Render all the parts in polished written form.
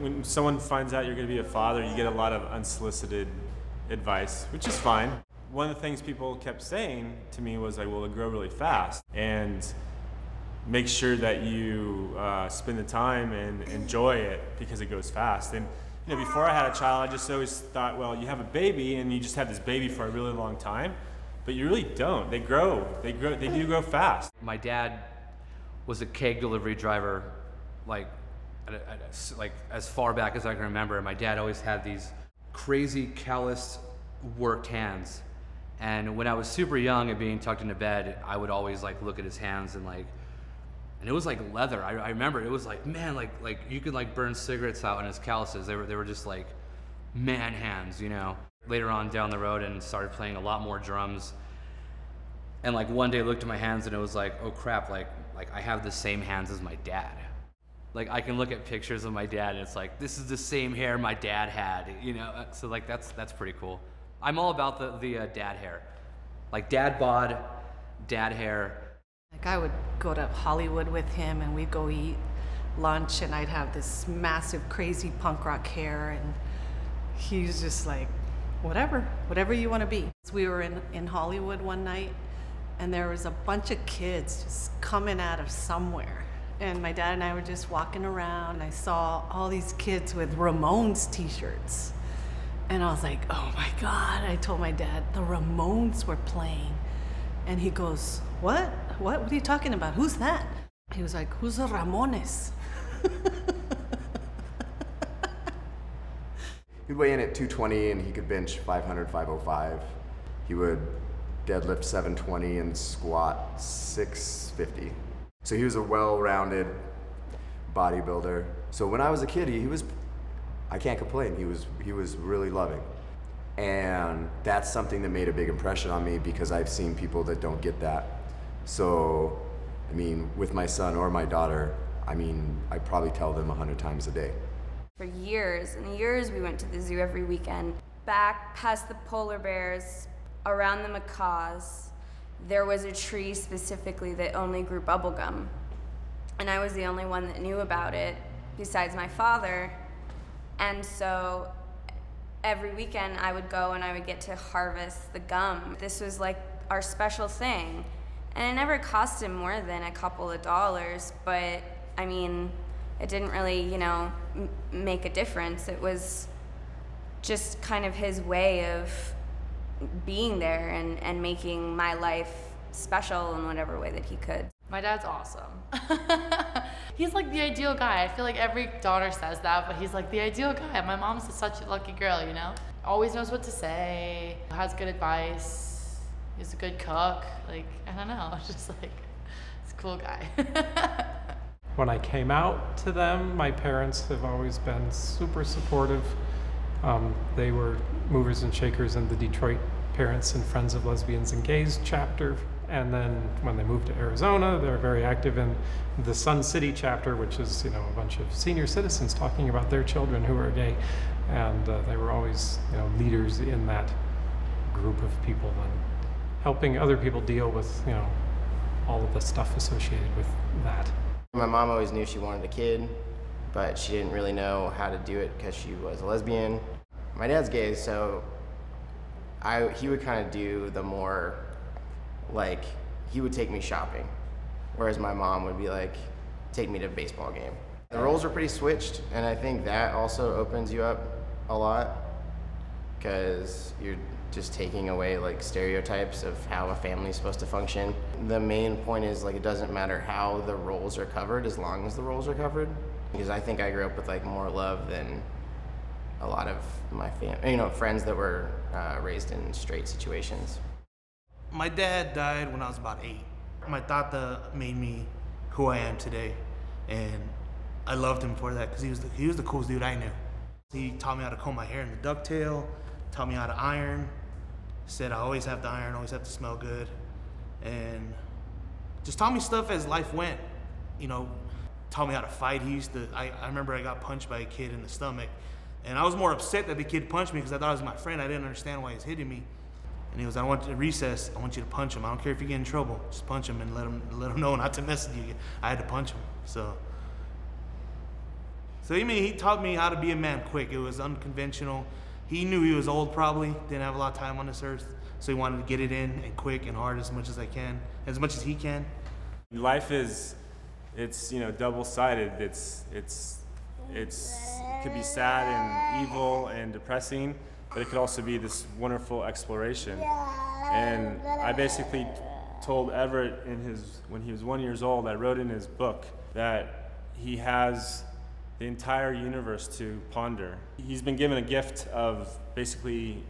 when someone finds out you're going to be a father, you get a lot of unsolicited advice, which is fine. One of the things people kept saying to me was like, well, it'll grow really fast, and make sure that you spend the time and enjoy it because it goes fast. And you know, before I had a child, I just always thought, well, you have a baby and you just have this baby for a really long time, but you really don't. They do grow fast. My dad was a keg delivery driver, like as far back as I can remember. My dad always had these crazy calloused worked hands. And when I was super young and being tucked into bed, I would always like look at his hands and it was like leather. I remember it was like, man, like you could like burn cigarettes out in his calluses. They were just like man hands, you know. Later on down the road and started playing a lot more drums. And like one day I looked at my hands and it was like, oh crap, like I have the same hands as my dad. Like I can look at pictures of my dad and it's like, this is the same hair my dad had, you know? So like that's pretty cool. I'm all about the dad hair. Like dad bod, dad hair. Like I would go to Hollywood with him and we'd go eat lunch and I'd have this massive crazy punk rock hair and he's just like, whatever you want to be. We were in Hollywood one night and there was a bunch of kids just coming out of somewhere. And my dad and I were just walking around and I saw all these kids with Ramones t-shirts. And I was like, oh my God. I told my dad, the Ramones were playing. And he goes, what? What are you talking about? Who's that? He was like, who's the Ramones? He'd weigh in at 220 and he could bench 500, 505. He would deadlift 720 and squat 650. So he was a well-rounded bodybuilder. So when I was a kid, he was, I can't complain, he was really loving. And that's something that made a big impression on me because I've seen people that don't get that. So, I mean, with my son or my daughter, I mean, I probably tell them 100 times a day. For years and years, we went to the zoo every weekend. Back past the polar bears, around the macaws, there was a tree specifically that only grew bubblegum. And I was the only one that knew about it, besides my father. And so every weekend I would go and I would get to harvest the gum. This was like our special thing. And it never cost him more than a couple of dollars, but I mean, it didn't really, you know, make a difference. It was just kind of his way of being there and making my life special in whatever way that he could. My dad's awesome. He's like the ideal guy. I feel like every daughter says that, but he's like the ideal guy. My mom's such a lucky girl, you know? Always knows what to say, has good advice, he's a good cook. Like, I don't know, it's just like, he's a cool guy. When I came out to them, my parents have always been super supportive. They were movers and shakers in the Detroit Parents and Friends of Lesbians and Gays chapter. And then when they moved to Arizona, they're very active in the Sun City chapter, which is, you know, a bunch of senior citizens talking about their children who are gay. And they were always, you know, leaders in that group of people and helping other people deal with, you know, all of the stuff associated with that. My mom always knew she wanted a kid, but she didn't really know how to do it because she was a lesbian. My dad's gay, so he would kind of do the more, like, he would take me shopping, whereas my mom would be like, take me to a baseball game. The roles are pretty switched, and I think that also opens you up a lot, because you're just taking away like stereotypes of how a family's supposed to function. The main point is like it doesn't matter how the roles are covered as long as the roles are covered, because I think I grew up with like more love than a lot of my friends that were raised in straight situations. My dad died when I was about 8. My tata made me who I am today, and I loved him for that because he was the coolest dude I knew. He taught me how to comb my hair in the ducktail, taught me how to iron, said I always have to iron, always have to smell good, and just taught me stuff as life went. You know, taught me how to fight. I remember I got punched by a kid in the stomach, and I was more upset that the kid punched me because I thought he was my friend. I didn't understand why he was hitting me. And he was, I want you to recess, I want you to punch him. I don't care if you get in trouble, just punch him and let him know not to mess with you. I had to punch him, so. So he taught me how to be a man quick. It was unconventional. He knew he was old probably, didn't have a lot of time on this earth, so he wanted to get it in and quick and hard as much as I can, as much as he can. Life is, it's, you know, double-sided. It could be sad and evil and depressing, but it could also be this wonderful exploration. And I basically told Everett when he was 1 year old, I wrote in his book that he has the entire universe to ponder. He's been given a gift of basically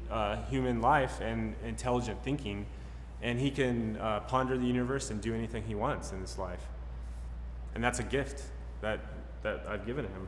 human life and intelligent thinking, and he can ponder the universe and do anything he wants in this life. And that's a gift that I've given him.